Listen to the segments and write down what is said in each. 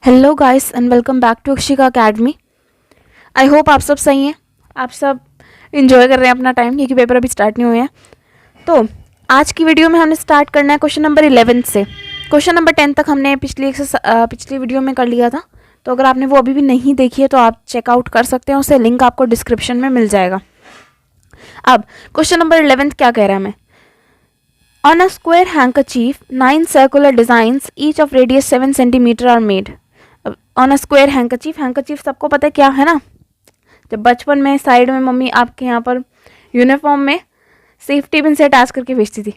Hello guys and welcome back to Akshika academy. I hope आप सब सही हैं, आप सब इन्जॉय कर रहे हैं अपना टाइम, क्योंकि पेपर अभी स्टार्ट नहीं हुए हैं। तो आज की वीडियो में हमने स्टार्ट करना है क्वेश्चन नंबर 11 से। क्वेश्चन नंबर 10 तक हमने पिछली वीडियो में कर लिया था, तो अगर आपने वो अभी भी नहीं देखी है तो आप चेकआउट कर सकते हैं, उससे लिंक आपको डिस्क्रिप्शन में मिल जाएगा। अब क्वेश्चन नंबर 11 क्या कह रहा है हमें। On a square handkerchief, 9 circular designs, each of radius 7 centimeter are made. On a square handkerchief, handkerchief सबको पता है क्या है ना। जब बचपन में साइड में मम्मी आपके यहाँ पर यूनिफॉर्म में सेफ्टी पिन से अटैच करके भेजती थी।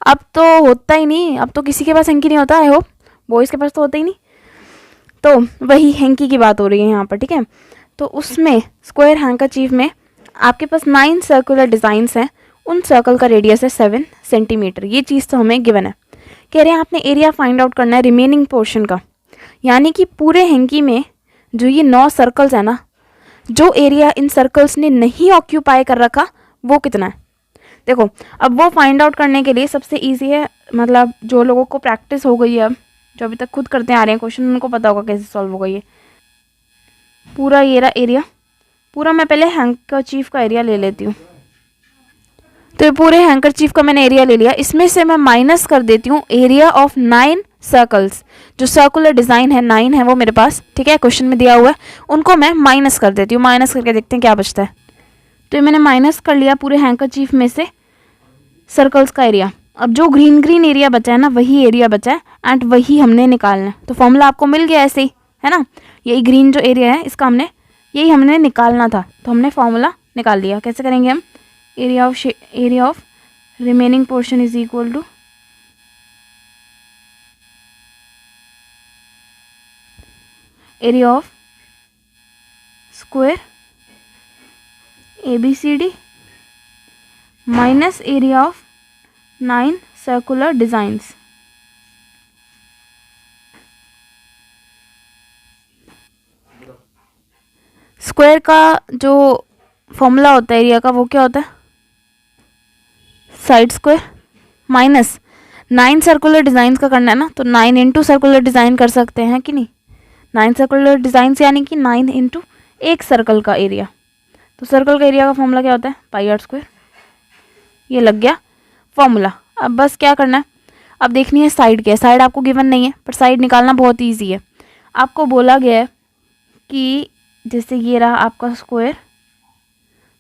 अब तो होता ही नहीं, अब तो किसी के पास हैंकी नहीं होता। आई होप बॉयज़ के पास तो होता ही नहीं। तो वही हैंकी की बात हो रही है यहाँ पर, ठीक है। तो उसमें स्क्वायर हैंकरचीफ में आपके पास 9 सर्कुलर डिज़ाइंस हैं, उन सर्कल का रेडियस है 7 सेंटीमीटर। ये चीज़ तो हमें गिवन है। कह रहे हैं आपने एरिया फाइंड आउट करना है रिमेनिंग पोर्शन का, यानी कि पूरे हैंकी में जो ये 9 सर्कल्स है ना, जो एरिया इन सर्कल्स ने नहीं ऑक्यूपाई कर रखा वो कितना है। देखो, अब वो फाइंड आउट करने के लिए सबसे इजी है, मतलब जो लोगों को प्रैक्टिस हो गई है, अब जो अभी तक खुद करते आ रहे हैं क्वेश्चन, उनको पता होगा कैसे सॉल्व होगा ये पूरा। ये रहा एरिया पूरा। मैं पहले हैंकरचीफ का एरिया ले लेती हूँ। तो ये पूरे हैंकरचीफ का मैंने एरिया ले लिया। इसमें से मैं माइनस कर देती हूँ एरिया ऑफ 9 सर्कल्स। जो सर्कुलर डिज़ाइन है 9 है वो मेरे पास, ठीक है, क्वेश्चन में दिया हुआ है, उनको मैं माइनस कर देती हूँ। माइनस करके देखते हैं क्या बचता है। तो ये मैंने माइनस कर लिया पूरे हैंकरचीफ में से सर्कल्स का एरिया। अब जो ग्रीन ग्रीन एरिया बचा है ना, वही एरिया बचा है एंड वही हमने निकालना है। तो फॉर्मूला आपको मिल गया ऐसे ही, है ना। यही ग्रीन जो एरिया है इसका यही हमने निकालना था, तो हमने फॉर्मूला निकाल लिया। कैसे करेंगे हम। Area of remaining portion is equal to area of square ABCD minus area of 9 circular designs. Square का जो फॉर्मूला होता है एरिया का, वो क्या होता है, side square minus 9 circular design का करना है ना, तो 9 इंटू सर्कुलर डिजाइन कर सकते हैं कि नहीं। 9 सर्कुलर डिजाइन यानी कि 9 इंटू एक सर्कल का एरिया। तो सर्कल का एरिया का फॉर्मूला क्या होता है, पाई आर स्क्वायर। ये लग गया फॉर्मूला। अब बस क्या करना है, अब देखनी है साइड क्या है। साइड आपको गिवन नहीं है, पर साइड निकालना बहुत ईजी है। आपको बोला गया है कि जैसे ये रहा आपका स्क्वायर,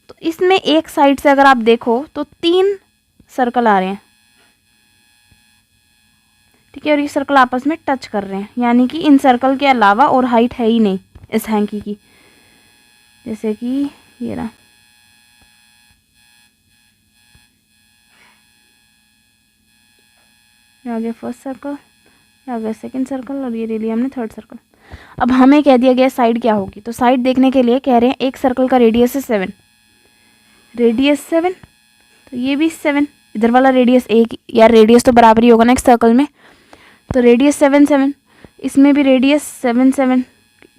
तो इसमें एक साइड से अगर आप देखो तो 3 सर्कल आ रहे हैं, ठीक है, और ये सर्कल आपस में टच कर रहे हैं, यानी कि इन सर्कल के अलावा और हाइट है ही नहीं इस हैंकी की। जैसे कि ये रहा, ये आ गया फर्स्ट सर्कल, ये आ गया सेकंड सर्कल, और ये ले लिया हमने थर्ड सर्कल। अब हमें कह दिया गया साइड क्या होगी, तो साइड देखने के लिए कह रहे हैं एक सर्कल का रेडियस है 7, रेडियस 7, तो ये भी 7, इधर वाला रेडियस 1, यार रेडियस तो बराबर ही होगा ना एक सर्कल में, तो रेडियस 7 7, इसमें भी रेडियस 7 7,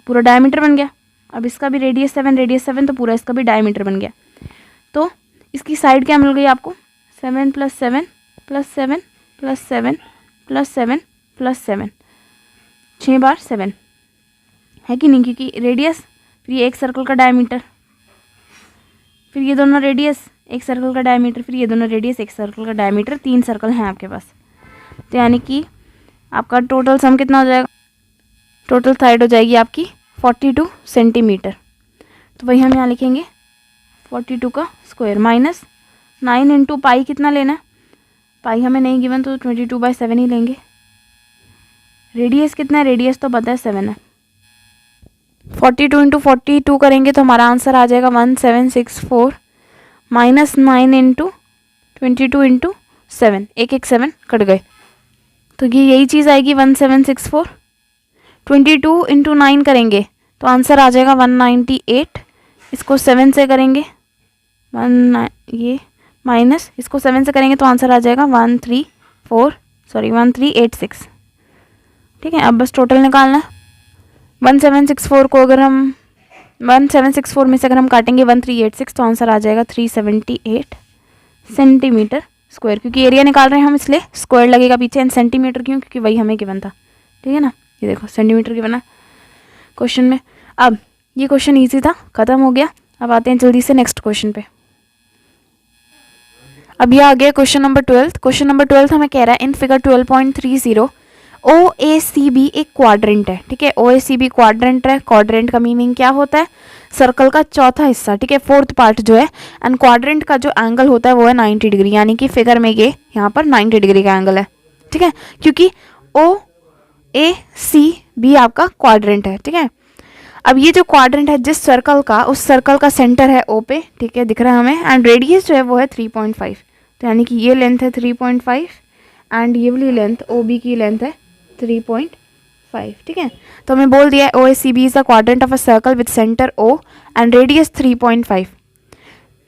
पूरा डायमीटर बन गया। अब इसका भी रेडियस 7 रेडियस 7, तो पूरा इसका भी डायमीटर बन गया। तो इसकी साइड क्या मिल गई आपको, 7 + 7 + 7 + 7 + 7 + 7, 6 बार 7 है कि नहीं, क्योंकि रेडियस, फिर ये एक सर्कल का डायमीटर, फिर ये दोनों रेडियस एक सर्कल का डायमीटर, फिर ये दोनों रेडियस एक सर्कल का डायमीटर, 3 सर्कल हैं आपके पास। तो यानी कि आपका टोटल सम कितना हो जाएगा, टोटल साइड हो जाएगी आपकी 42 सेंटीमीटर। तो वही हम यहाँ लिखेंगे 42 का स्क्वायर माइनस 9 इंटू पाई कितना लेना है, पाई हमें नहीं गिवन, तो 22/7 ही लेंगे। रेडियस कितना है, रेडियस तो पता है 7 है। 42 इंटू 42 करेंगे तो हमारा आंसर आ जाएगा 1764 माइनस 9 इंटू 22 इंटू 7, एक 7 कट गए, तो ये यही चीज़ आएगी 1764। 22 इंटू 9 करेंगे तो आंसर आ जाएगा 198। इसको 7 से करेंगे ये माइनस, इसको 7 से करेंगे तो आंसर आ जाएगा 1386, ठीक है। अब बस टोटल निकालना है। 1764 को अगर हम 1764 में से अगर हम काटेंगे 1386, तो आंसर आ जाएगा 378 सेंटीमीटर स्क्वायर, क्योंकि एरिया निकाल रहे हैं हम इसलिए स्क्वायर लगेगा पीछे, एंड सेंटीमीटर क्यों, क्योंकि वही हमें गिवन था, ठीक है ना। ये देखो सेंटीमीटर गिवन है, क्वेश्चन में। अब ये क्वेश्चन ईजी था, ख़त्म हो गया। अब आते हैं जल्दी से नेक्स्ट क्वेश्चन पे। अब ये आ गया क्वेश्चन नंबर 12। क्वेश्चन नंबर 12 हमें कह रहा है इन फिगर 12.30 OACB एक क्वाड्रेंट है, ठीक है। OACB क्वाड्रेंट है। क्वाड्रेंट का मीनिंग क्या होता है? सर्कल का चौथा हिस्सा, ठीक है, फोर्थ पार्ट जो है। एंड क्वाड्रेंट का जो एंगल होता है वो है 90 डिग्री, यानी कि फिगर में ये यहाँ पर 90 डिग्री का एंगल है, ठीक है, क्योंकि OACB आपका क्वाड्रेंट है, ठीक है। अब ये जो क्वाड्रेंट है जिस सर्कल का, उस सर्कल का सेंटर है O पे, ठीक है, दिख रहा है हमें। एंड रेडियस जो है वो है 3.5, तो यानी कि ये लेंथ है 3.5 एंड ये वाली लेंथ OB की लेंथ है 3.5, ठीक है। तो हमें बोल दिया है OACB is the quadrant of a circle with centre O and radius 3.5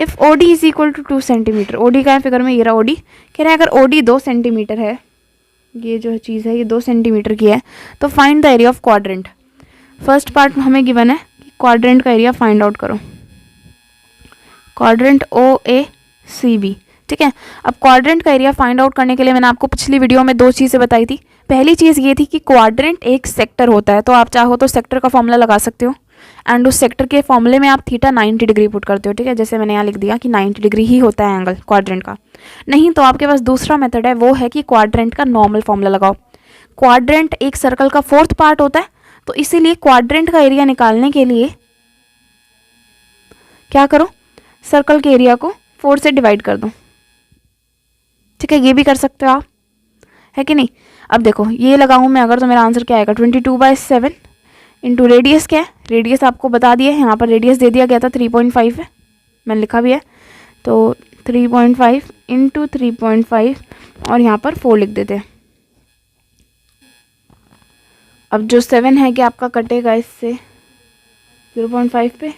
if OD is equal to 2 centimetre. OD का है फिगर में, ये रहा OD। कह रहे हैं अगर OD 2 सेंटीमीटर है, ये जो चीज़ है ये 2 सेंटीमीटर की है, तो find the area of quadrant. First part हमें गिवन है कि क्वाड्रेंट का एरिया फाइंड आउट करो, क्वाड्रेंट OACB, ठीक है। अब क्वाड्रेंट का एरिया फाइंड आउट करने के लिए मैंने आपको पिछली वीडियो में 2 चीज़ें बताई थी। पहली चीज़ ये थी कि क्वाड्रेंट एक सेक्टर होता है, तो आप चाहो तो सेक्टर का फॉर्मूला लगा सकते हो एंड उस सेक्टर के फॉर्मूले में आप थीटा 90 डिग्री पुट करते हो, ठीक है। जैसे मैंने यहाँ लिख दिया कि 90 डिग्री ही होता है एंगल क्वाड्रेंट का। नहीं तो आपके पास दूसरा मेथड है, वो है कि क्वाड्रेंट का नॉर्मल फॉर्मूला लगाओ। क्वाड्रेंट एक सर्कल का फोर्थ पार्ट होता है, तो इसीलिए क्वाड्रेंट का एरिया निकालने के लिए क्या करो, सर्कल के एरिया को 4 से डिवाइड कर दो, ठीक है। ये भी कर सकते हो आप, है कि नहीं। अब देखो ये लगाऊं मैं अगर, तो मेरा आंसर क्या आएगा, 22/7 इंटू रेडियस क्या है, रेडियस आपको बता दिया है, यहाँ पर रेडियस दे दिया गया था 3.5 है, मैंने लिखा भी है। तो 3.5 इंटू 3.5 और यहाँ पर 4 लिख देते हैं। अब जो 7 है कि आपका कटेगा इससे 0.5 पे,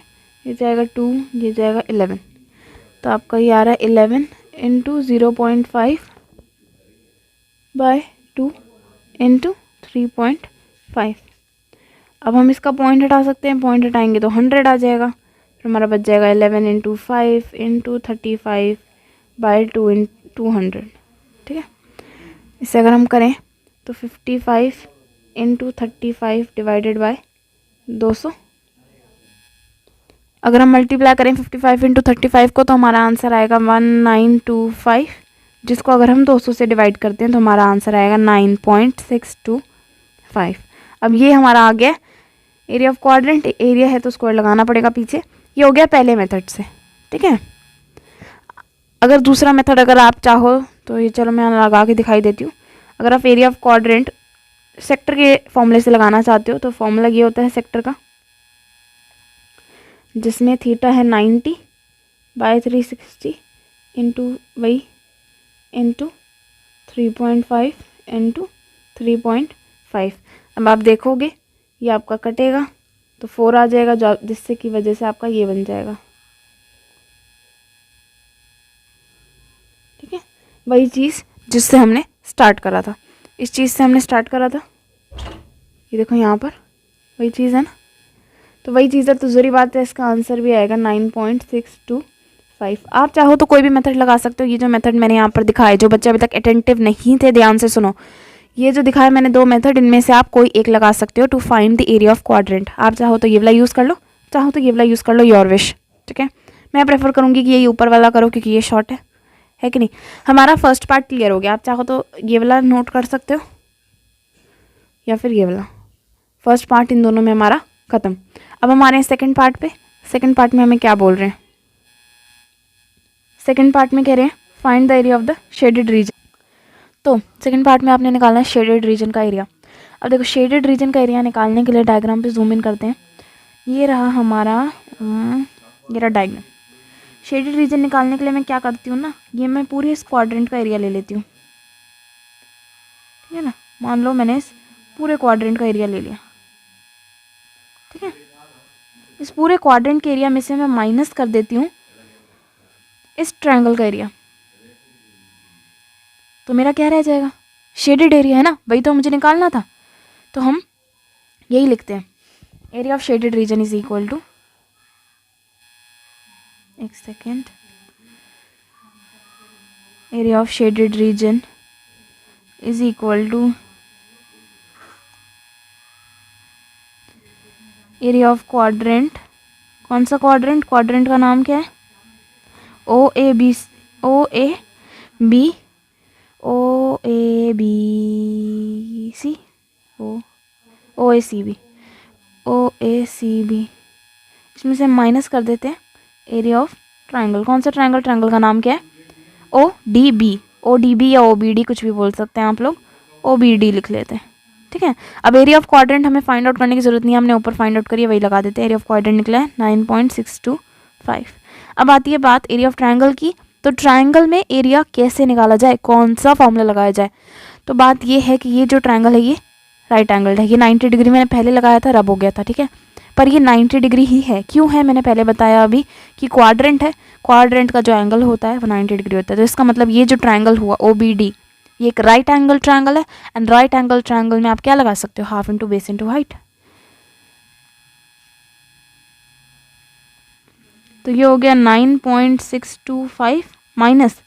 ये जाएगा 2, ये जाएगा 11, तो आपका ये आ रहा है 11 इंटू 0.5/2 इंटू 3.5। अब हम इसका पॉइंट हटा सकते हैं, पॉइंट हटाएंगे तो 100 आ जाएगा, फिर हमारा बच जाएगा 11 इंटू 5 इंटू 35/2 इंटू 200, ठीक है। इसे अगर हम करें तो 55 इंटू 35 डिवाइडेड बाय 200। अगर हम मल्टीप्लाई करें 55 इंटू 35 को, तो हमारा आंसर आएगा 1925, जिसको अगर हम 200 से डिवाइड करते हैं तो हमारा आंसर आएगा 9.625। अब ये हमारा आ गया एरिया ऑफ क्वाड्रेंट। एरिया है तो स्क्वायर लगाना पड़ेगा पीछे। ये हो गया पहले मेथड से, ठीक है। अगर दूसरा मेथड अगर आप चाहो तो ये, चलो मैं लगा के दिखाई देती हूँ। अगर आप एरिया ऑफ क्वाड्रेंट सेक्टर के फॉर्मूले से लगाना चाहते हो, तो फॉर्मूला ये होता है सेक्टर का, जिसमें थीटा है 90/360 इंटू वही इंटू 3.5 इंटू 3.5। अब आप देखोगे ये आपका कटेगा तो 4 आ जाएगा, जो जिससे की वजह से आपका ये बन जाएगा, ठीक है। वही चीज़ जिससे हमने स्टार्ट करा था, इस चीज़ से हमने स्टार्ट करा था, ये देखो यहाँ पर वही चीज़ है ना, तो वही चीज़ है, तो ज़रूरी बात है इसका आंसर भी आएगा 9.625। आप चाहो तो कोई भी मेथड लगा सकते हो। ये जो मेथड मैंने यहाँ पर दिखाए, जो बच्चे अभी तक अटेंटिव नहीं थे, ध्यान से सुनो, ये जो दिखाया मैंने 2 मेथड, इनमें से आप कोई एक लगा सकते हो to find the area of quadrant. आप चाहो तो ये वाला यूज़ कर लो, चाहो तो ये वाला यूज़ कर लो, योर विश, ठीक है। मैं प्रेफर करूँगी कि ये ऊपर वाला करो क्योंकि ये शॉर्ट है कि नहीं। हमारा फर्स्ट पार्ट क्लियर हो गया। आप चाहो तो ये वाला नोट कर सकते हो या फिर ये वाला, फर्स्ट पार्ट इन दोनों में हमारा ख़त्म। अब हमारे सेकंड पार्ट पे, सेकंड पार्ट में हमें क्या बोल रहे हैं, सेकंड पार्ट में कह रहे हैं find the area of the shaded reason. तो सेकंड पार्ट में आपने निकालना है शेडेड रीजन का एरिया। अब देखो शेडेड रीजन का एरिया निकालने के लिए डायग्राम पे जूम इन करते हैं। ये रहा हमारा ये रहा डायग्राम। शेडेड रीजन निकालने के लिए मैं क्या करती हूँ ना, ये मैं पूरे इस क्वाड्रेंट का एरिया ले लेती हूँ, ठीक है ना। मान लो मैंने इस पूरे क्वाड्रेंट का एरिया ले लिया, ठीक है। इस पूरे क्वाड्रेंट के एरिया में से मैं माइनस कर देती हूँ इस ट्रायंगल का एरिया, तो मेरा क्या रह जाएगा, शेडेड एरिया है ना, वही तो मुझे निकालना था। तो हम यही लिखते हैं, area of shaded region is equal to, एक second, area of shaded region is equal to area of quadrant, कौन सा क्वाड्रेंट, क्वाड्रेंट का नाम क्या है, O A B, O A B, O A B C, O A C B, O A C B, इसमें से minus कर देते हैं एरिया ऑफ ट्राइंगल, कौन सा ट्राइंगल, ट्राइंगल का नाम क्या है, O D B, O D B या ओ बी डी कुछ भी बोल सकते हैं आप लोग, ओ बी डी लिख लेते हैं, ठीक है। अब एरिया ऑफ क्वाड्रेंट हमें फाइंड आउट करने की जरूरत नहीं है, हमने ऊपर फाइंड आउट करी है, वही लगा देते हैं। एरिया ऑफ क्वाड्रेंट निकला है 9.625। अब आती है बात एरिया ऑफ ट्राइंगल की, तो ट्राइंगल में एरिया कैसे निकाला जाए, कौन सा फॉर्मूला लगाया जाए। तो बात ये है कि ये जो ट्राइंगल है ये राइट एंगल्ड है, ये 90 डिग्री मैंने पहले लगाया था, रब हो गया था, ठीक है, पर ये 90 डिग्री ही है। क्यों है, मैंने पहले बताया अभी कि क्वाड्रेंट है, क्वाड्रेंट का जो एंगल होता है वो 90 डिग्री होता है। तो इसका मतलब ये जो ट्राइंगल हुआ ओ बी डी, ये एक राइट एंगल ट्राइंगल है, एंड राइट एंगल ट्राइंगल में आप क्या लगा सकते हो, half into base into height. तो ये हो गया 9.625 माइनस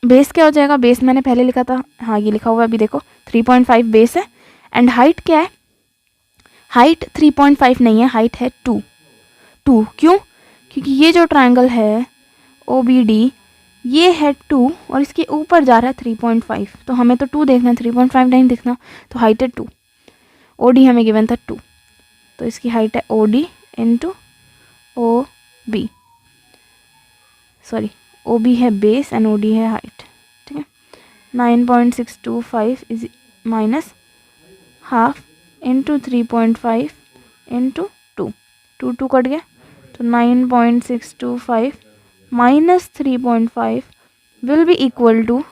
बेस क्या हो जाएगा, बेस मैंने पहले लिखा था, हाँ ये लिखा हुआ है अभी देखो, 3.5 बेस है, एंड हाइट क्या है, हाइट 3.5 नहीं है, हाइट है 2। क्यों, क्योंकि ये जो ट्राइंगल है ओ बी डी ये है 2 और इसके ऊपर जा रहा है 3.5, तो हमें तो 2 देखना है, 3.5 नहीं देखना, तो हाइट है 2। ओ डी हमें गिवन था 2, तो इसकी हाइट है O D into O B, sorry O B है बेस एंड ओ डी है हाइट, ठीक है। 9.625 is minus half into 3.5 into 2 cut गया, तो 9.625 माइनस 3.5 will be equal to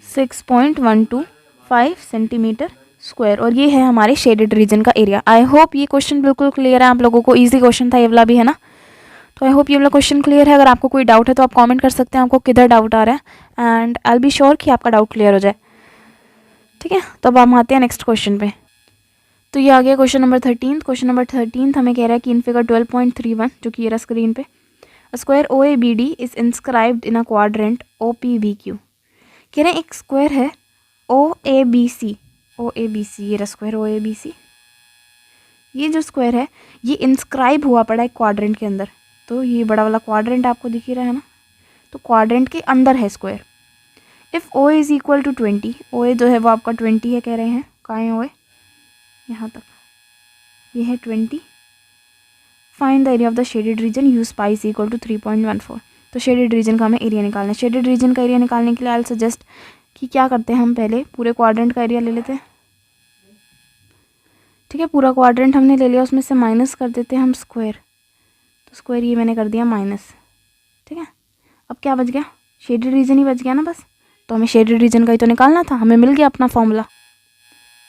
6.125 centimetre square, और ये है हमारे शेडेड रीजन का एरिया। आई होप ये क्वेश्चन बिल्कुल क्लियर है आप लोगों को, इजी क्वेश्चन था ये वाला भी, है ना। तो आई होप ये वाला क्वेश्चन क्लियर है। अगर आपको कोई डाउट है तो आप कमेंट कर सकते हैं आपको किधर डाउट आ रहा है, and I will be sure कि आपका डाउट क्लियर हो जाए, ठीक है। तो अब हम आते हैं नेक्स्ट क्वेश्चन पे। तो ये आ गया क्वेश्चन नंबर 13। क्वेश्चन नंबर 13 हमें कह रहा है कि इन फिगर 12.31 जो कि ये रहा स्क्रीन पे, square O A B D is inscribed in a quadrant O P B Q. कह रहे हैं एक स्क्वायर है O A B C, O A B सी, ये रहा स्क्वायर ओ ए बी सी, ये जो स्क्वायर है ये इंस्क्राइब हुआ पड़ा है क्वाड्रेंट के अंदर। तो ये बड़ा वाला क्वाड्रेंट आपको दिख ही रहा है ना, तो क्वाड्रेंट के अंदर है square. If O is equal to 20, O A जो है वो आपका 20 है, कह रहे हैं कहाँ है ओ ए, यहाँ तक, ये है 20। Find the area of the shaded region, use pi is equal to 3.14। तो शेडेड रीजन का हमें एरिया निकालना है। शेडेड रीजन का एरिया निकालने के लिए आई विल सजेस्ट कि क्या करते हैं, हम पहले पूरे क्वाड्रेंट का एरिया ले लेते हैं, ठीक है। पूरा क्वाड्रेंट हमने ले लिया, उसमें से माइनस कर देते हैं हम स्क्वायर, तो स्क्वायर ये मैंने कर दिया माइनस, ठीक है। अब क्या बच गया, शेडेड रीजन ही बच गया ना बस। तो हमें शेडेड रीजन का ही तो निकालना था, हमें मिल गया अपना formula,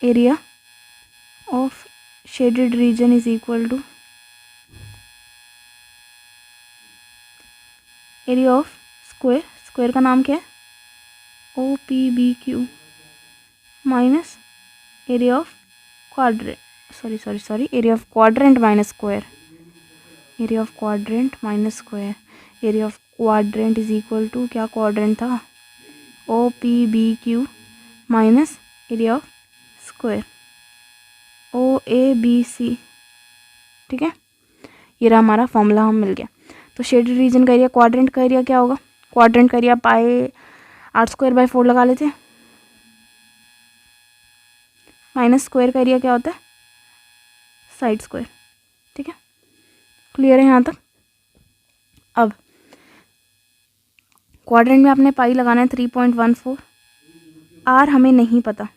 area of shaded region is equal to area of square, square का नाम क्या है O P B Q, minus area of quadrant, sorry area of quadrant minus square, area of quadrant minus square, area of quadrant is equal to क्या quadrant था, O P B Q minus area of square O A B C, ठीक है। ये रहा हमारा formula, हम मिल गया। तो शेडेड रीजन का एरिया, क्वाड्रेंट का एरिया क्या होगा, क्वाड्रेंट का एरिया पाई r²/4 लगा लेते हैं, माइनस स्क्वायर का एरिया क्या होता है साइड स्क्वायर, ठीक है। क्लियर है यहाँ तक। अब क्वाड्रेंट में आपने पाई लगाना है 3.14, आर हमें नहीं पता,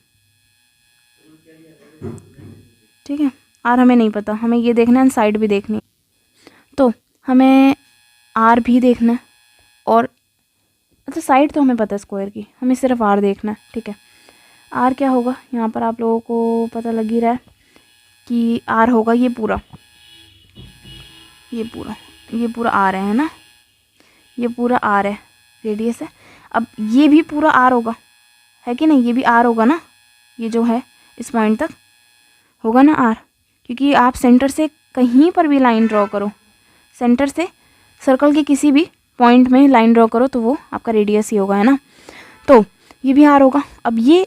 ठीक है, आर हमें नहीं पता, हमें ये देखना है साइड भी देखनी है, तो हमें आर भी देखना है, और अच्छा साइड तो हमें पता है स्क्वायर की, हमें सिर्फ आर देखना है, ठीक है। आर क्या होगा, यहाँ पर आप लोगों को पता लग ही रहा है कि आर होगा ये पूरा आर है ना, ये पूरा आर है, रेडियस है। अब ये भी पूरा आर होगा, है कि नहीं, ये भी आर होगा ना, ये जो है इस पॉइंट तक होगा ना आर, क्योंकि आप सेंटर से कहीं पर भी लाइन ड्रॉ करो, सेंटर से सर्कल के किसी भी पॉइंट में लाइन ड्रॉ करो तो वो आपका रेडियस ही होगा, है ना। तो ये भी आर होगा। अब ये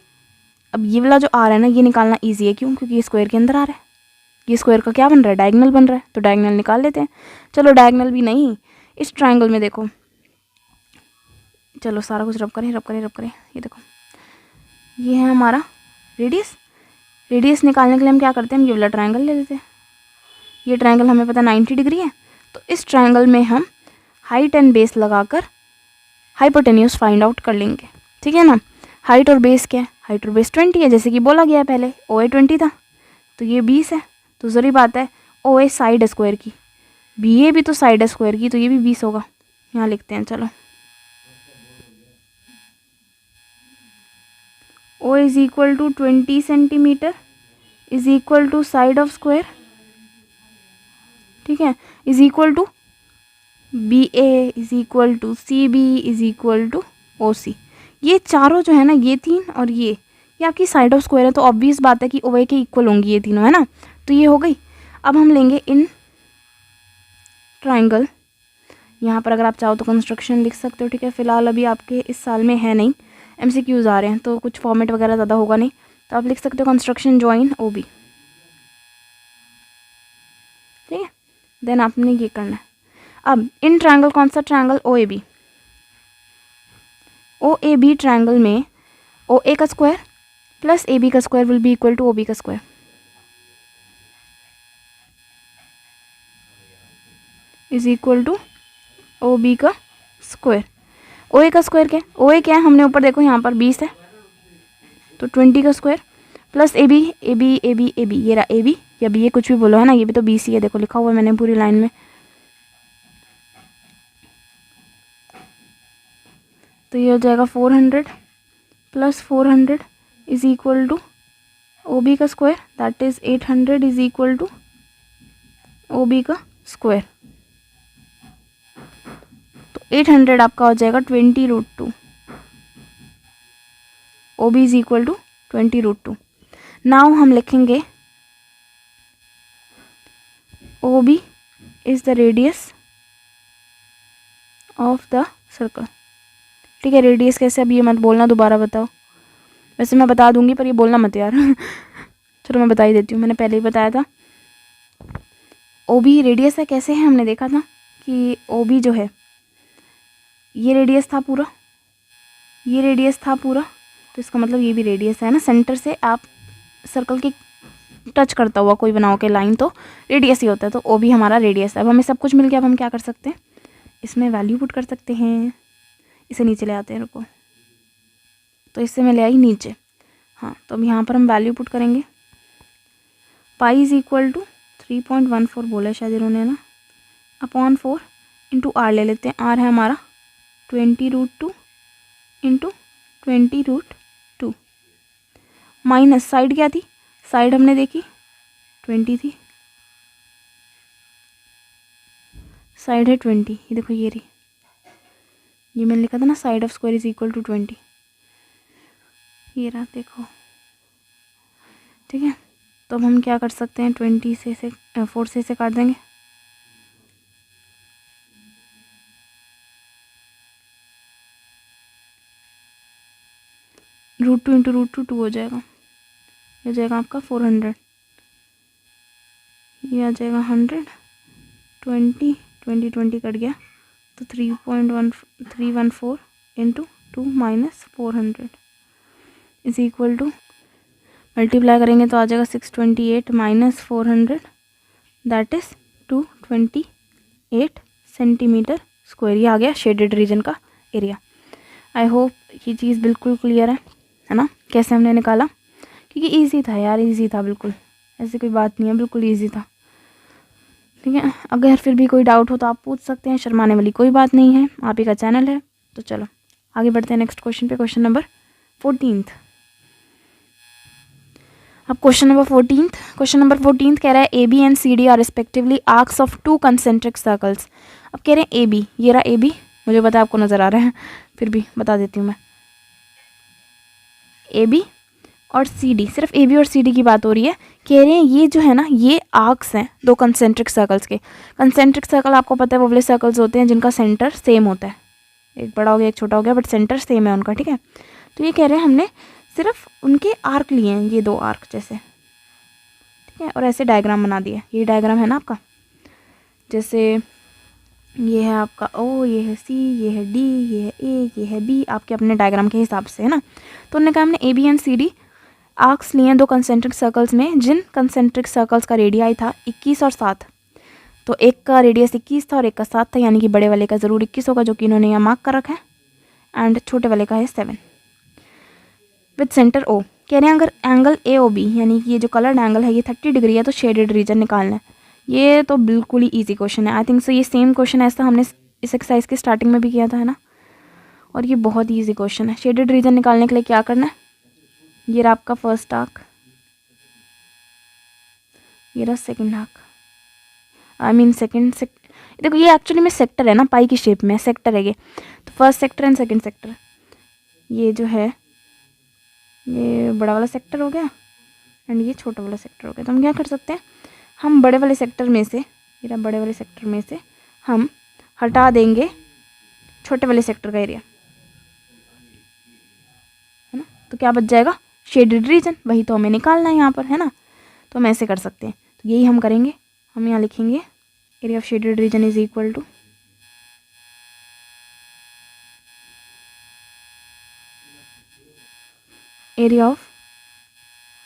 वाला जो आर है ना, ये निकालना ईजी है, क्यों, क्योंकि ये स्क्वायर के अंदर आ रहा है, ये स्क्वायर का क्या बन रहा है, डायगोनल बन रहा है, तो डायगोनल निकाल लेते हैं। चलो डायगोनल भी नहीं, इस ट्रायंगल में देखो, चलो सारा कुछ रब करें, ये देखो ये है हमारा रेडियस। रेडियस निकालने के लिए हम क्या करते हैं, हम ये वाला ट्रायंगल ले लेते हैं। ये ट्रायंगल हमें पता 90 डिग्री है, तो इस ट्रायंगल में हम हाइट एंड बेस लगाकर हाइपोटेन्यूज फाइंड आउट कर लेंगे, ठीक है ना। हाइट और बेस क्या है, हाइट और बेस 20 है, जैसे कि बोला गया है पहले, OA 20 था, तो ये 20 है, तो ज़रूरी बात है OA साइड स्क्वायर की, BA भी तो साइड स्क्वायर की, तो ये भी 20 होगा। यहाँ लिखते हैं, चलो O is equal to 20 centimetre is equal to side of square, ठीक है, is equal to BA is equal to CB is equal to OC। ये चारों जो है ना, ये तीन और ये आपकी साइड ऑफ स्क्वायर है, तो ऑब्वियस बात है कि OA के इक्वल होंगी ये तीनों, है ना। तो ये हो गई। अब हम लेंगे इन ट्राइंगल, यहाँ पर अगर आप चाहो तो कंस्ट्रक्शन लिख सकते हो, ठीक है। फिलहाल अभी आपके इस साल में है नहीं, MCQs आ रहे हैं, तो कुछ फॉर्मेट वगैरह ज़्यादा होगा नहीं, तो आप लिख सकते हो कंस्ट्रक्शन जॉइन OB, ठीक है। देन आपने ये करना है। अब इन ट्रायंगल, कौन सा ट्रायंगल, OAB। OAB ट्रायंगल में OA का स्क्वायर प्लस AB का square will be equal to OB का square, is equal to OB का स्क्वायर। OA का स्क्वायर क्या है, OA क्या है, हमने ऊपर देखो यहाँ पर 20 है, तो 20 का स्क्वायर प्लस AB ये रहा AB या BA, कुछ भी बोलो, है ना, ये भी तो 20 ही है, देखो लिखा हुआ है मैंने पूरी लाइन में। तो ये हो जाएगा 400 plus 400 is equal to OB का square, that is 800 is equal to OB का स्क्वायर। तो 800 आपका हो जाएगा 20√2, OB is equal to 20√2। Now हम लिखेंगे OB is the radius of the circle, ठीक है। रेडियस कैसे, अब ये मत बोलना, दोबारा बताओ, वैसे मैं बता दूंगी पर ये बोलना मत यार चलो मैं बता ही देती हूँ, मैंने पहले ही बताया था। OB रेडियस है, कैसे है, हमने देखा था कि OB जो है ये रेडियस था पूरा, ये रेडियस था पूरा, तो इसका मतलब ये भी रेडियस है ना। सेंटर से आप सर्कल की टच करता हुआ कोई बनाओ के लाइन, तो रेडियस ही होता है, तो OB हमारा रेडियस है। अब हमें सब कुछ मिल गया, अब हम क्या कर सकते हैं, इसमें वैल्यू पुट कर सकते हैं। इसे नीचे ले आते हैं, रुको, तो इससे मैं ले आई नीचे, हाँ, तो अब यहाँ पर हम वैल्यू पुट करेंगे। पाई इज इक्वल टू 3.14 बोला है शायद इन्होंने ना, अपॉन 4 इंटू R ले लेते हैं। R है हमारा 20√2 इंटू 20√2 माइनस साइड क्या थी, साइड हमने देखी 20 थी, साइड है 20, ये देखो ये रही, ये मैंने लिखा था ना, side of square is equal to 20, ये रहा देखो, ठीक है। तो अब हम क्या कर सकते हैं, 20 से 4 से काट देंगे, √2 इंटू √2 2 हो जाएगा, ये हो जाएगा आपका 400, ये आ जाएगा 100, 20 कट गया, तो 3.1314 into 2 minus 400 is equal to, multiply करेंगे तो आ जाएगा 628 minus 400, that is 228 centimetre square. ये आ गया शेडेड रीजन का एरिया। आई होप ये चीज़ बिल्कुल क्लियर है ना, कैसे हमने निकाला, क्योंकि इजी था यार, इजी था बिल्कुल, ऐसी कोई बात नहीं है, बिल्कुल इजी था, ठीक है। अगर फिर भी कोई डाउट हो तो आप पूछ सकते हैं, शर्माने वाली कोई बात नहीं है, आप ही का चैनल है। तो चलो आगे बढ़ते हैं नेक्स्ट क्वेश्चन पे, क्वेश्चन नंबर 14। अब क्वेश्चन नंबर 14 कह रहा है AB and CD are respectively arcs of 2 concentric circles. अब कह रहे हैं AB, ये रहा AB, मुझे पता है आपको नज़र आ रहा है, फिर भी बता देती हूँ मैं। AB और CD, सिर्फ AB और CD की बात हो रही है। कह रहे हैं ये जो है ना, ये आर्क्स हैं 2 कंसेंट्रिक सर्कल्स के। कंसेंट्रिक सर्कल आपको पता है वो वाले सर्कल्स होते हैं जिनका सेंटर सेम होता है, एक बड़ा हो गया एक छोटा हो गया, बट सेंटर सेम है उनका, ठीक है। तो ये कह रहे हैं हमने सिर्फ उनके आर्क लिए हैं, ये 2 आर्क जैसे, ठीक है, और ऐसे डायग्राम बना दिया। ये डायग्राम है ना आपका, जैसे ये है आपका ओ, ये है सी, ये है डी, ये है ए, ये है बी, आपके अपने डायग्राम के हिसाब से, है ना। तो उन्होंने कहा हमने A B and C D arcs लिए हैं दो कंसेंट्रिक सर्कल्स में, जिन कंसेंट्रिक सर्कल्स का रेडियाई था 21 और 7। तो एक का रेडियस 21 था और एक का 7 था, यानी कि बड़े वाले का ज़रूर 21 होगा, जो कि इन्होंने यहाँ मार्क कर रखा है, एंड छोटे वाले का है 7 विद सेंटर ओ। कह रहे हैं अगर एंगल ए ओ बी, यानी कि ये जो कलर्ड एंगल है ये 30 डिग्री है, तो शेडेड रीजन निकालना है। ये तो बिल्कुल ही ईजी क्वेश्चन है। आई थिंक सो ये सेम क्वेश्चन ऐसा हमने इस एक्सरसाइज के स्टार्टिंग में भी किया था, है ना, और ये बहुत ही ईजी क्वेश्चन है। शेडेड रीजन निकालने के लिए क्या करना है, ये रहा आपका फर्स्ट आर्क, ये रहा second arc, I mean second देखो ये एक्चुअली में सेक्टर है ना, पाई की शेप में सेक्टर है ये, तो first sector and second sector, ये जो है ये बड़ा वाला सेक्टर हो गया एंड ये छोटा वाला सेक्टर हो गया। तो हम क्या कर सकते हैं, हम बड़े वाले सेक्टर में से, ये बड़े वाले सेक्टर में से हम हटा देंगे छोटे वाले सेक्टर का एरिया, है ना। तो क्या बच जाएगा, शेडेड रीजन, वही तो हमें निकालना है यहाँ पर, है ना। तो हम ऐसे कर सकते हैं, तो यही हम करेंगे। हम यहाँ लिखेंगे area of shaded region is equal to area of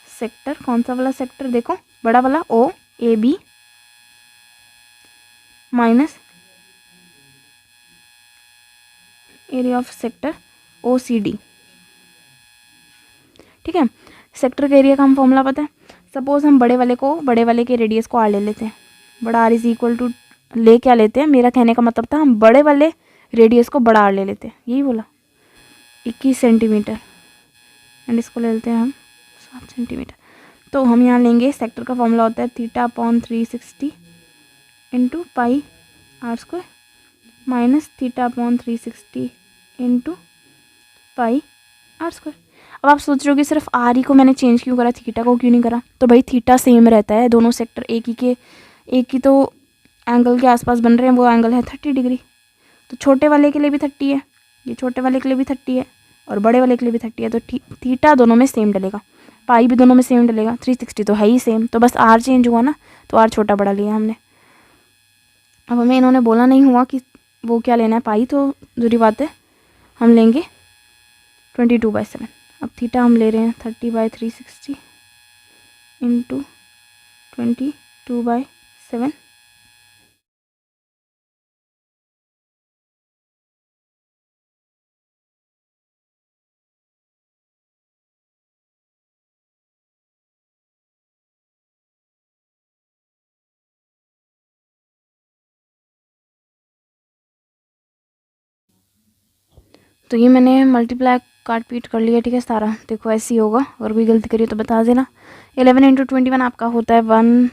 sector, कौन सा वाला सेक्टर, देखो बड़ा वाला O A B minus area of sector O C D. ठीक है, सेक्टर के एरिया का हम फॉर्मूला पता है। सपोज हम बड़े वाले के रेडियस को आर ले लेते हैं, बड़ा आर इज इक्वल टू, ले क्या लेते हैं, मेरा कहने का मतलब था हम बड़े वाले रेडियस को बड़ा आर ले लेते हैं, यही बोला 21 सेंटीमीटर, एंड इसको ले लेते हैं हम 7 सेंटीमीटर। तो हम यहाँ लेंगे, सेक्टर का फॉर्मूला होता है θ/360 into pi r square minus θ/360 into pi r square. अब आप सोच रहे हो कि सिर्फ आर ही को मैंने चेंज क्यों करा, थीटा को क्यों नहीं करा। तो भाई थीटा सेम रहता है, दोनों सेक्टर एक ही तो एंगल के आसपास बन रहे हैं, वो एंगल है 30 डिग्री। तो छोटे वाले के लिए भी 30 है, ये छोटे वाले के लिए भी 30 है, और बड़े वाले के लिए भी 30 है। तो थीटा दोनों में सेम डलेगा, पाई भी दोनों में सेम डलेगा, 360 तो है ही सेम। तो बस आर चेंज हुआ ना, तो आर छोटा बड़ा लिया हमने। अब हमें इन्होंने बोला नहीं हुआ कि वो क्या लेना है, पाई, तो जरूरी बात है हम लेंगे 22/7। अब थीटा हम ले रहे हैं 30/360 इंटू 22/7। तो ये मैंने मल्टीप्लाई काट पीट कर लिया, ठीक है सारा। देखो ऐसे ही होगा, अगर कोई गलती करिए तो बता देना। 11 इंटू 21 आपका होता है 1,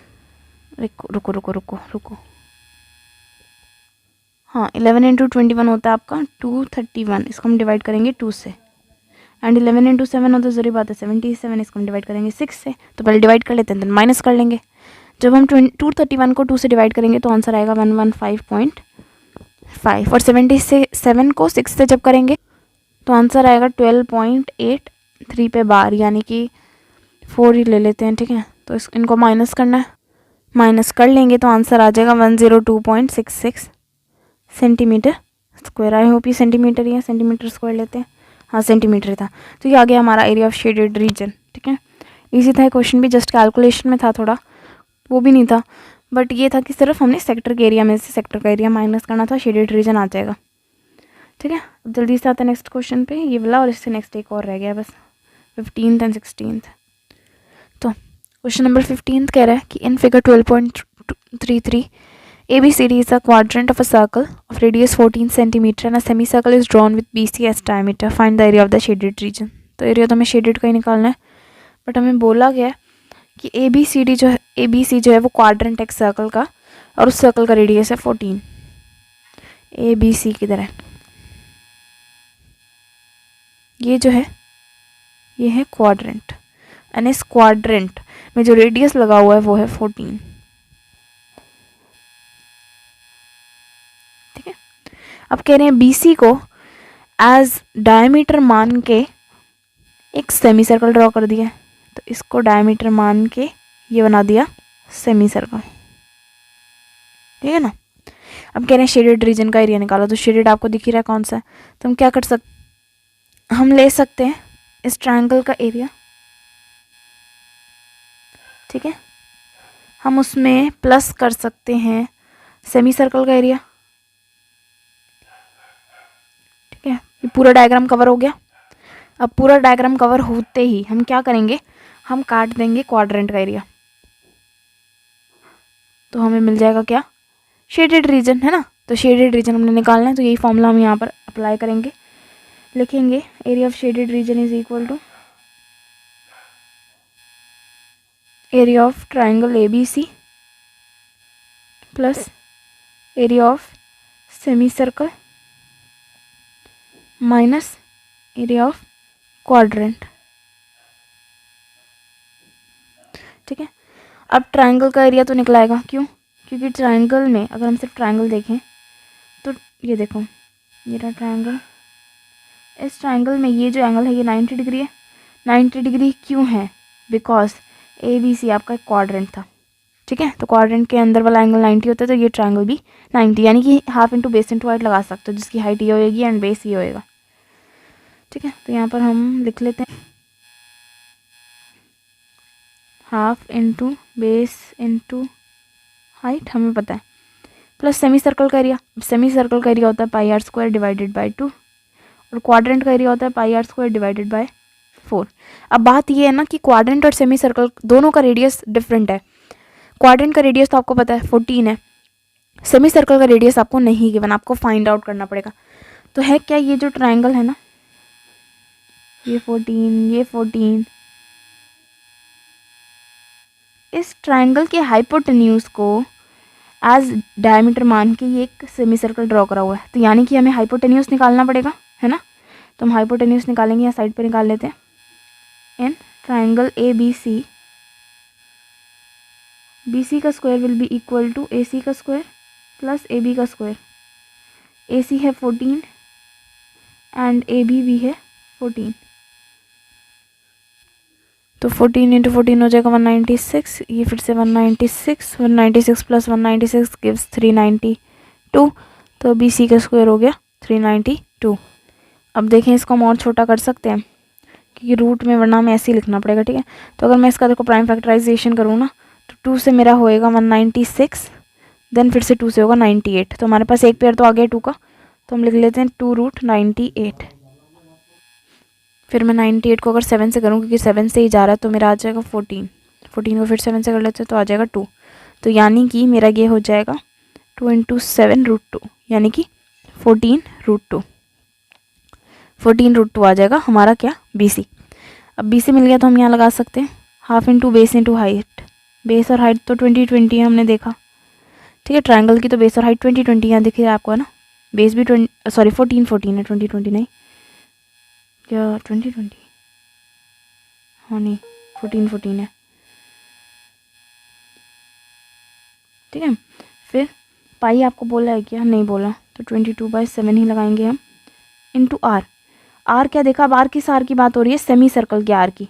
रुको, हाँ 11 इंटू 21 होता है आपका 231, इसको हम डिवाइड करेंगे 2 से। एंड 11 इंटू 7 होता है, जरूरी बात है 77, इसको हम डिवाइड करेंगे 6 से। तो पहले डिवाइड कर लेते हैं, देन माइनस कर लेंगे। जब हम 231 को 2 से डिवाइड करेंगे तो आंसर आएगा 115.5, और 77 को 6 से जब करेंगे तो आंसर आएगा 12.83 पे बार, यानी कि 4 ही ले लेते हैं, ठीक है। तो इनको माइनस करना है, माइनस कर लेंगे तो आंसर आ जाएगा 102.66 सेंटीमीटर स्क्वायर। आई होप ये सेंटीमीटर या सेंटीमीटर स्क्वायर लेते हैं, हाँ सेंटीमीटर था। तो ये आ गया हमारा एरिया ऑफ शेडेड रीजन, ठीक है। इजी था क्वेश्चन भी, जस्ट कैलकुलेशन में था थोड़ा, वो भी नहीं था, बट ये था कि सिर्फ हमने सेक्टर के एरिया में से सेक्टर का एरिया माइनस करना था, शेडेड रीजन आ जाएगा, ठीक है। अब जल्दी से आता है नेक्स्ट क्वेश्चन पे, ये वाला, और इससे नेक्स्ट एक और रह गया बस, 15th एंड 16th। तो क्वेश्चन नंबर 15 कह रहा है कि in figure 12.33 ABCD is a quadrant of a circle of radius 14 centimeter and a semicircle is drawn with BC as diameter. Find the area of the shaded region. तो area तो हमें shaded का ही निकालना है, बट हमें बोला गया है कि ABC जो है वो क्वाड्रेंट है सर्कल का, और उस सर्कल का रेडियस है 14। ABC किधर है, ये जो है ये है क्वाड्रेंट, एंड इस क्वाड्रेंट में जो रेडियस लगा हुआ है वो है 14, ठीक है। अब कह रहे हैं BC को एज डायमीटर मान के एक सेमी सर्कल ड्रॉ कर दिया है, तो इसको डायमीटर मान के ये बना दिया सेमी सर्कल, ठीक है ना। अब कह रहे हैं शेडेड रीजन का एरिया निकालो, तो शेडेड आपको दिख ही रहा है कौन सा है। तो हम क्या कर सकते, हम ले सकते हैं इस ट्रायंगल का एरिया, ठीक है। हम उसमें प्लस कर सकते हैं सेमी सर्कल का एरिया, ठीक है। ये पूरा डायग्राम कवर हो गया। अब पूरा डायग्राम कवर होते ही हम क्या करेंगे, हम काट देंगे क्वाड्रेंट का एरिया, तो हमें मिल जाएगा क्या, शेडेड रीजन, है ना। तो शेडेड रीजन हमने निकालना है, तो यही फॉर्मूला हम यहाँ पर अप्लाई करेंगे। लिखेंगे area of shaded region is equal to area of triangle ABC plus area of semi circle minus area of quadrant, ठीक है। अब ट्राइंगल का एरिया तो निकलाएगा, क्यों, क्योंकि ट्राइंगल में अगर हम सिर्फ ट्राइंगल देखें तो ये देखो, ये रहा ट्राइंगल, इस ट्राइंगल में ये जो एंगल है ये 90 डिग्री है। 90 डिग्री क्यों है, बिकॉज ABC आपका क्वाड्रेंट था, ठीक है। तो क्वाड्रेंट के अंदर वाला एंगल 90 होता है, तो ये ट्राइंगल भी 90, यानी कि half into base into height लगा सकते हो, जिसकी हाइट ये होएगी एंड बेस ये होएगा, ठीक है। तो यहाँ पर हम लिख लेते हैं half into base into height, हमें पता है, प्लस सेमी सर्कल का एरिया। सेमी सर्कल का एरिया होता है पाई आर स्क्वायर डिवाइडेड बाय 2, और क्वाड्रेंट का एरिया होता है पाई आर स्क्वायर डिवाइडेड बाय 4। अब बात ये है ना कि क्वाड्रेंट और सेमी सर्कल दोनों का रेडियस डिफरेंट है। क्वाड्रेंट का रेडियस तो आपको पता है 14 है, सेमी सर्कल का रेडियस आपको नहीं गिवन, आपको फाइंड आउट करना पड़ेगा। तो है क्या, ये जो ट्राइंगल है ना, ये 14, ये 14, इस ट्राइंगल के हाइपोटेन्यूज को एज डायमीटर मान के ये एक सेमी सर्कल ड्रॉ करा हुआ है, तो यानी कि हमें हाइपोटेन्यूज निकालना पड़ेगा, है ना। तो हम हाइपोटेन्यूज निकालेंगे, यहाँ साइड पे निकाल लेते हैं। इन ट्राइंगल ABC, BC का square will be equal to AC का स्क्वायर प्लस AB का स्क्वायर। AC है 14 एंड AB भी है 14, तो 14 इंटू 14 हो जाएगा 196, ये फिर से 196, 196 प्लस 196 गिव्स 392, तो BC का स्क्वायर हो गया 392। अब देखें, इसको हम और छोटा कर सकते हैं, क्योंकि रूट में वरना हमें ऐसे ही लिखना पड़ेगा, ठीक है। तो अगर मैं इसका देखो प्राइम फैक्टराइजेशन करूँ ना, तो 2 से मेरा होएगा 196, देन फिर से 2 से होगा 98, तो हमारे पास एक पेयर तो आ गया 2 का, तो हम लिख लेते हैं 2√98। फिर मैं 98 को अगर 7 से करूँ, क्योंकि 7 से ही जा रहा है, तो मेरा आ जाएगा 14, 14 को फिर 7 से कर लेते हैं तो आ जाएगा 2, तो यानी कि मेरा ये हो जाएगा 2 इंटू 7√2, यानी कि 14√2, 14√2 आ जाएगा हमारा क्या, BC। अब BC मिल गया तो हम यहाँ लगा सकते हैं half into base into height. Base और हाइट तो 20-20 है, हमने देखा, ठीक है। ट्राइंगल की तो बेस और हाइट 20-20 यहाँ दिख रहा है आपको, है ना। बेस भी 14 है, 20 नहीं, क्या 20, हाँ नहीं 14 है, ठीक है। फिर पाई आपको बोला है क्या, नहीं बोला, तो 22/7 ही लगाएंगे हम, इंटू आर। आर क्या देखा, अब आर किस आर की बात हो रही है, सेमी सर्कल के आर की,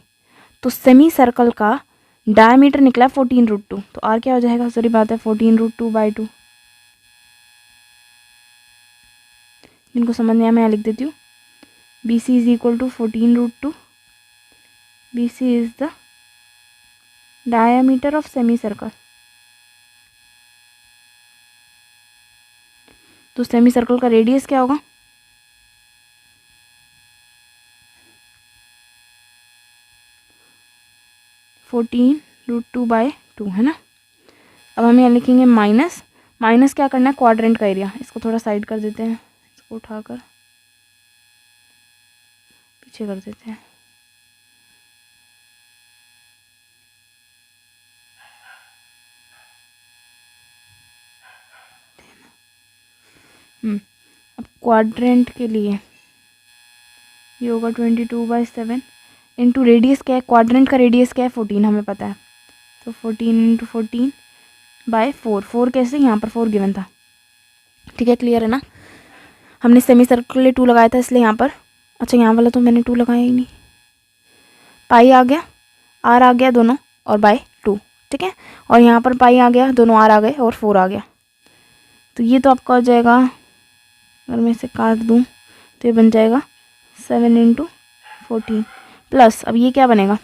तो सेमी सर्कल का डायमीटर निकला 14√2, तो आर क्या हो जाएगा, सॉरी बात है 14√2/2। इनको समझने में मैं लिख देती हूँ, BC is equal to 14√2, BC is the diameter of semi circle. तो सेमी सर्कल का रेडियस क्या होगा, 14√2/2, है ना। अब हम यहाँ लिखेंगे माइनस, माइनस क्या करना है, क्वाड्रेंट का एरिया, इसको थोड़ा साइड कर देते हैं, इसको उठाकर पीछे कर देते हैं। अब क्वाड्रेंट के लिए ये होगा 22/7 इंटू रेडियस क्या है, क्वाड्रेंट का रेडियस क्या है 14, हमें पता है, तो 14 इंटू 14/4। 4 कैसे, यहाँ पर 4 गिवन था, ठीक है, क्लियर है ना। हमने सेमी सर्कल के लिए 2 लगाया था, इसलिए यहाँ पर, अच्छा यहाँ वाला तो मैंने 2 लगाया ही नहीं, पाई आ गया, आर आ गया दोनों, और बाय 2, ठीक है। और यहाँ पर पाई आ गया, दोनों आर आ गए और 4 आ गया। तो ये तो आपका हो जाएगा, अगर मैं इसे काट दूँ तो ये बन जाएगा 7 × 14 प्लस, अब ये क्या बनेगा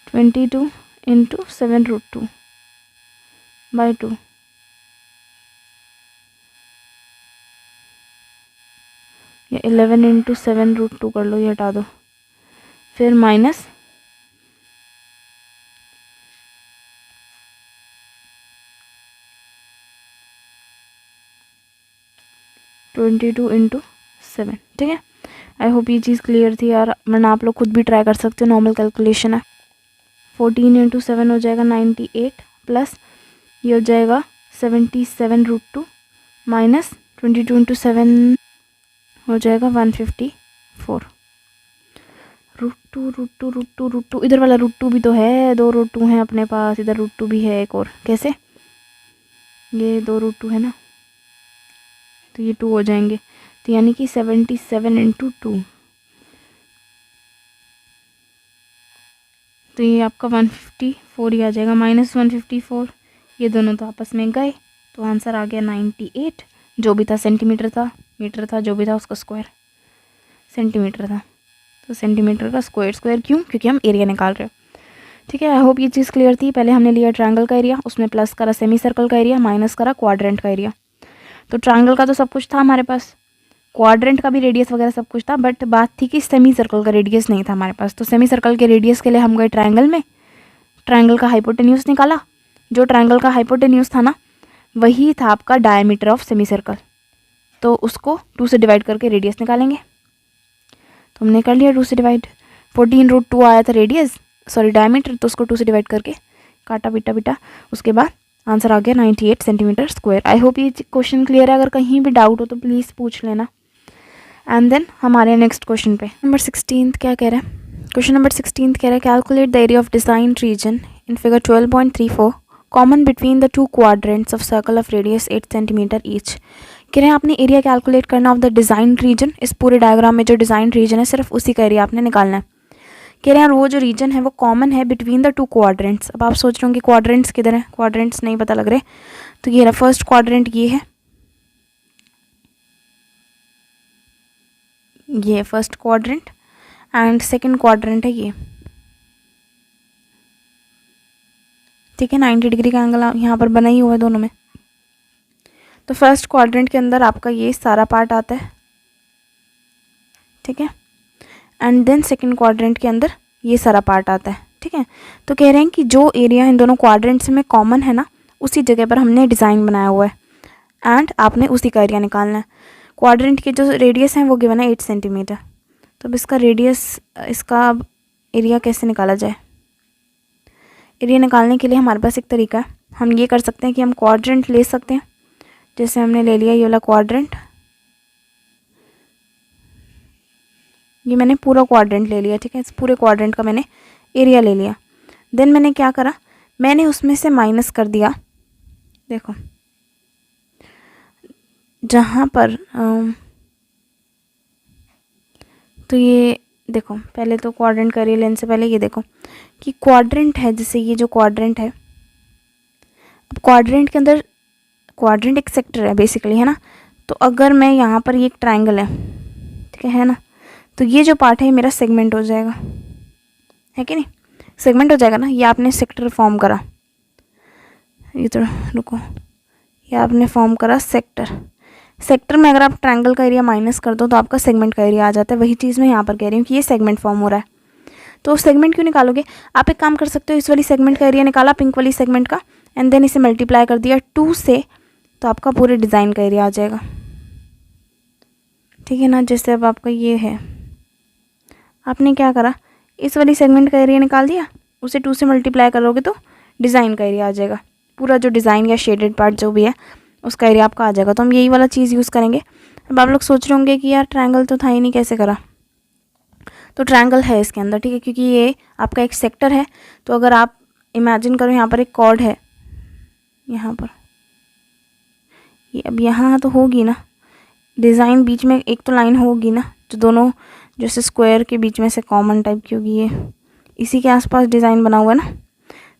22 × 7√2/2। या 11 × 7√2 कर लो, ये हटा दो, फिर माइनस 22 × 7। ठीक है, आई होप ये चीज़ क्लियर थी यार, वरना आप लोग खुद भी ट्राई कर सकते हो, नॉर्मल कैलकुलेशन है। 14 × 7 हो जाएगा 98 प्लस ये हो जाएगा 77√2 माइनस 22 × 7 हो जाएगा 154। √2 इधर वाला √2 भी तो है, 2 √2 हैं अपने पास, इधर √2 भी है एक और, कैसे, ये 2 √2 है ना, तो ये 2 हो जाएंगे, तो यानी कि 77 × 2, तो ये आपका 154 ही आ जाएगा, माइनस 154, ये दोनों तो आपस में गए, तो आंसर आ गया 98, जो भी था सेंटीमीटर था, मीटर था, जो भी था उसका स्क्वायर, सेंटीमीटर था, तो सेंटीमीटर का स्क्वायर क्यों, क्योंकि हम एरिया निकाल रहे हैं। ठीक है, आई होप ये चीज़ क्लियर थी। पहले हमने लिया ट्रायंगल का एरिया, उसमें प्लस करा सेमी सर्कल का एरिया, माइनस करा क्वाड्रेंट का एरिया। तो ट्रायंगल का तो सब कुछ था हमारे पास, क्वाड्रेंट का भी रेडियस वगैरह सब कुछ था, बट बात थी कि सेमी सर्कल का रेडियस नहीं था हमारे पास। तो सेमी सर्कल के रेडियस के लिए हम गए ट्रायंगल में, ट्रायंगल का हाइपोटेन्यूज निकाला। जो ट्रायंगल का हाइपोटेन्यूज था ना, वही था आपका डायमीटर ऑफ सेमी सर्कल, तो उसको 2 से डिवाइड करके रेडियस निकालेंगे। तो हमने कर लिया 2 से डिवाइड, 14√2 आया था रेडियस, सॉरी डायमीटर, तो उसको 2 से डिवाइड करके काटा बिटा, उसके बाद आंसर आ गया 98 सेंटीमीटर स्क्वायर। आई होप ये क्वेश्चन क्लियर है, अगर कहीं भी डाउट हो तो प्लीज़ पूछ लेना। एंड देन हमारे नेक्स्ट क्वेश्चन पे नंबर 16 क्या कह रहा है, क्वेश्चन नंबर 16 कह रहा है calculate the area of design region in figure 12.34 common between the 2 quadrants of circle of radius 8 centimetre each. कह रहे हैं आपने एरिया कैलकुलेट करना ऑफ द डिज़ाइन रीजन, इस पूरे डायग्राम में जो डिज़ाइन रीजन है सिर्फ उसी का एरिया आपने निकालना है। कह रहे हैं वो जो रीजन है वो कॉमन है बिटवीन द 2 क्वाड्रेंट्स। अब आप सोच रहे होंगे क्वाड्रेंट्स किधर है, क्वाड्रेंट्स नहीं पता लग रहे, तो ये रहा फर्स्ट क्वाड्रेंट, ये first quadrant and second quadrant है ये। ठीक है, 90 डिग्री का एंगल यहाँ पर बना ही हुआ है दोनों में। तो फर्स्ट क्वाड्रेंट के अंदर आपका ये सारा पार्ट आता है, ठीक है, एंड देन सेकंड क्वाड्रेंट के अंदर ये सारा पार्ट आता है। ठीक है, तो कह रहे हैं कि जो एरिया इन दोनों क्वाड्रेंट्स में कॉमन है ना, उसी जगह पर हमने डिज़ाइन बनाया हुआ है एंड आपने उसी का एरिया निकालना है। क्वाड्रेंट के जो रेडियस हैं वो गिवन है 8 सेंटीमीटर। तो अब इसका रेडियस, इसका एरिया कैसे निकाला जाए। एरिया निकालने के लिए हमारे पास एक तरीका है, हम ये कर सकते हैं कि हम क्वाड्रेंट ले सकते हैं, जैसे हमने ले लिया ये वाला क्वाड्रेंट, ये मैंने पूरा क्वाड्रेंट ले लिया। ठीक है, इस पूरे क्वाड्रेंट का मैंने एरिया ले लिया। देन मैंने क्या करा, मैंने उसमें से माइनस कर दिया, देखो जहाँ पर तो ये देखो, पहले तो क्वाड्रेंट का एरिया लेने से पहले ये देखो कि क्वाड्रेंट है, जैसे ये जो क्वाड्रेंट है, अब क्वाड्रेंट के अंदर, क्वाड्रेंट एक सेक्टर है बेसिकली, है ना। तो अगर मैं यहाँ पर ये एक ट्रायंगल है, ठीक है ना, तो ये जो पार्ट है मेरा सेगमेंट हो जाएगा, है कि नहीं, सेगमेंट हो जाएगा ना। ये आपने सेक्टर फॉर्म करा, ये तो रुको, ये आपने फॉर्म करा सेक्टर। सेक्टर में अगर आप ट्रायंगल का एरिया माइनस कर दो तो आपका सेगमेंट का एरिया आ जाता है। वही चीज़ मैं यहाँ पर कह रही हूँ कि ये सेगमेंट फॉर्म हो रहा है। तो सेगमेंट क्यों निकालोगे, आप एक काम कर सकते हो, इस वाली सेगमेंट का एरिया निकाला, पिंक वाली सेगमेंट का, एंड देन इसे मल्टीप्लाई कर दिया 2 से, तो आपका पूरे डिज़ाइन का एरिया आ जाएगा। ठीक है ना, जैसे अब आपका ये है, आपने क्या करा, इस वाली सेगमेंट का एरिया निकाल दिया, उसे 2 से मल्टीप्लाई करोगे तो डिज़ाइन का एरिया आ जाएगा, पूरा जो डिज़ाइन या शेडेड पार्ट जो भी है उसका एरिया आपका आ जाएगा। तो हम यही वाला चीज़ यूज़ करेंगे। अब आप लोग सोच रहे होंगे कि यार ट्रायंगल तो था ही नहीं, कैसे करा। तो ट्रायंगल है इसके अंदर, ठीक है, क्योंकि ये आपका एक सेक्टर है। तो अगर आप इमेजिन करो यहाँ पर एक कॉर्ड है, यहाँ पर ये, अब यहाँ तो होगी ना डिज़ाइन, बीच में एक तो लाइन होगी ना, जो दोनों जैसे स्क्वायर के बीच में से कॉमन टाइप की होगी, ये इसी के आसपास डिज़ाइन बना हुआ है ना,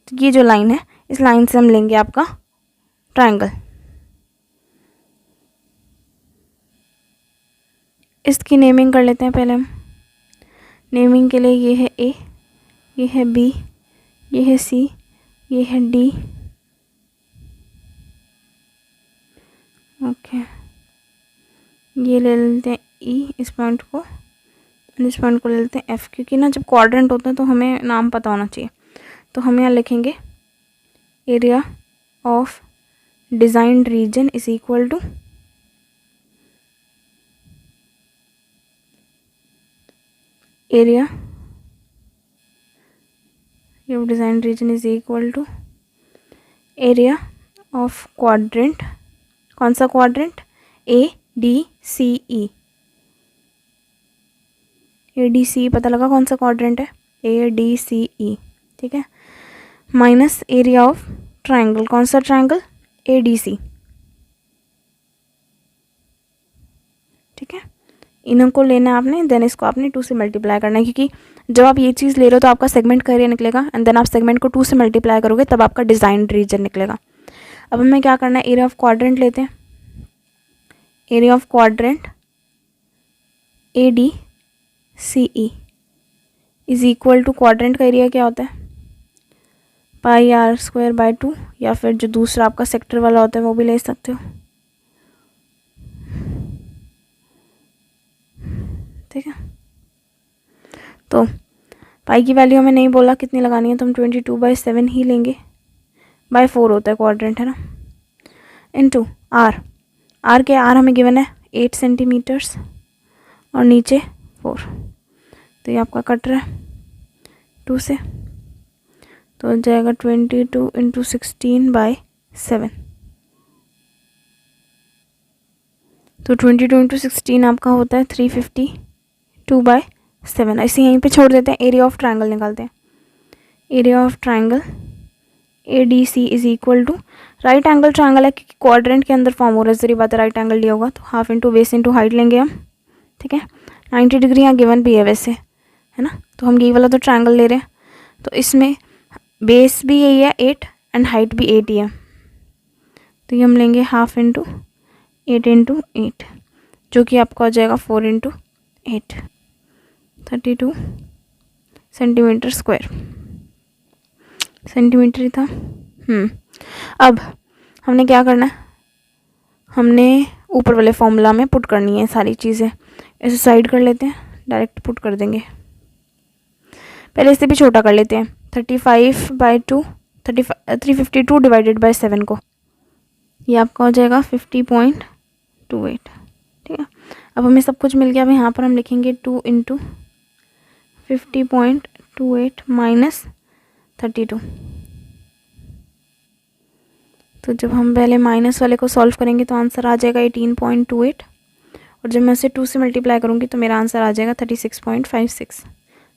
तो ये जो लाइन है इस लाइन से हम लेंगे आपका ट्रायंगल। इसकी नेमिंग कर लेते हैं पहले हम। नेमिंग के लिए ये है ए, ये है बी, ये है सी, ये है डी, ओके। ये ले लेते हैं ई, इस पॉइंट को, इस पॉइंट को ले लेते हैं एफ, क्योंकि ना जब क्वाड्रेंट होता है तो हमें नाम पता होना चाहिए। तो हम यहाँ लिखेंगे area of designed region is equal to area of designed region is equal to area of quadrant. कौन सा quadrant? A D C E. A D C, पता लगा कौन सा क्वाड्रेंट है? ए डी सी ई, ठीक है। Minus area of triangle. कौन सा ट्रायंगल? ए डी सी, ठीक है। इनको लेना है आपने, देन इसको आपने 2 से मल्टीप्लाई करना है, क्योंकि जब आप ये चीज़ ले रहे हो तो आपका सेगमेंट का एरिया निकलेगा, एंड देन आप सेगमेंट को 2 से मल्टीप्लाई करोगे तब आपका डिज़ाइन रीजन निकलेगा। अब हमें क्या करना है, एरिया ऑफ क्वाड्रेंट लेते हैं। Area of quadrant A D C E is equal to, quadrant का एरिया क्या होता है? पाई आर स्क्वायर बाय 2, या फिर जो दूसरा आपका सेक्टर वाला होता है वो भी ले सकते हो, ठीक है। तो पाई की वैल्यू हमें नहीं बोला कितनी लगानी है, तो हम 22/7 ही लेंगे। बाय 4 होता है क्वाड्रेंट, है ना, इनटू आर। आर के आर हमें गिवन है 8 सेंटीमीटर्स और नीचे 4, तो ये आपका कट रहा है 2 से, तो हो जाएगा 22 × 16/7। तो 22 × 16 आपका होता है 352/7। ऐसे यहीं पे छोड़ देते हैं, एरिया ऑफ ट्रायंगल निकालते हैं। Area of triangle A D C is equal to, right angle triangle है क्योंकि क्वाड्रेंट के अंदर फॉर्म हो रहा है, जरूरी बात है राइट एंगल लिया होगा, तो half into base into height लेंगे हम, ठीक है। 90 डिग्री यहाँ गिवन भी है वैसे, है ना, तो हम ये वाला तो ट्रायंगल ले रहे हैं, तो इसमें बेस भी यही है 8 एंड हाइट भी 8 ही है, तो ये हम लेंगे हाफ इंटू 8 × 8, जो कि आपका हो जाएगा 4 × 8, 32 सेंटीमीटर स्क्वायर। सेंटीमीटर ही था। अब हमने क्या करना है, हमने ऊपर वाले फॉर्मूला में पुट करनी है सारी चीज़ें। ऐसे साइड कर लेते हैं, डायरेक्ट पुट कर देंगे। पहले इससे भी छोटा कर लेते हैं, 35/2, 352 डिवाइडेड बाय 7 को, ये आपका हो जाएगा 50.28, ठीक है। अब हमें सब कुछ मिल गया। अब यहाँ पर हम लिखेंगे 2 × 50.28 माइनस 32। तो जब हम पहले माइनस वाले को सॉल्व करेंगे तो आंसर आ जाएगा 18.28, और जब मैं उसे 2 से मल्टीप्लाई करूँगी तो मेरा आंसर आ जाएगा 36.56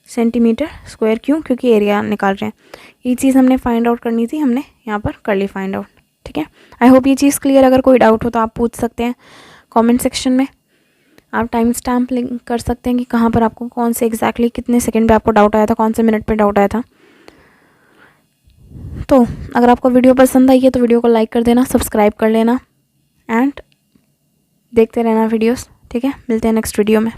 सेंटीमीटर स्क्वायर। क्यों? क्योंकि एरिया निकाल रहे हैं। ये चीज़ हमने फाइंड आउट करनी थी, हमने यहाँ पर कर ली फाइंड आउट, ठीक है। आई होप ये चीज़ क्लियर। अगर कोई डाउट हो तो आप पूछ सकते हैं कमेंट सेक्शन में। आप टाइम स्टैम्प लिंक कर सकते हैं कि कहाँ पर आपको कौन से एग्जैक्टली कितने सेकंड पे आपको डाउट आया था, कौन से मिनट पे डाउट आया था। तो अगर आपको वीडियो पसंद आई है तो वीडियो को लाइक कर देना, सब्सक्राइब कर लेना एंड देखते रहना वीडियोस, ठीक है। मिलते हैं नेक्स्ट वीडियो में।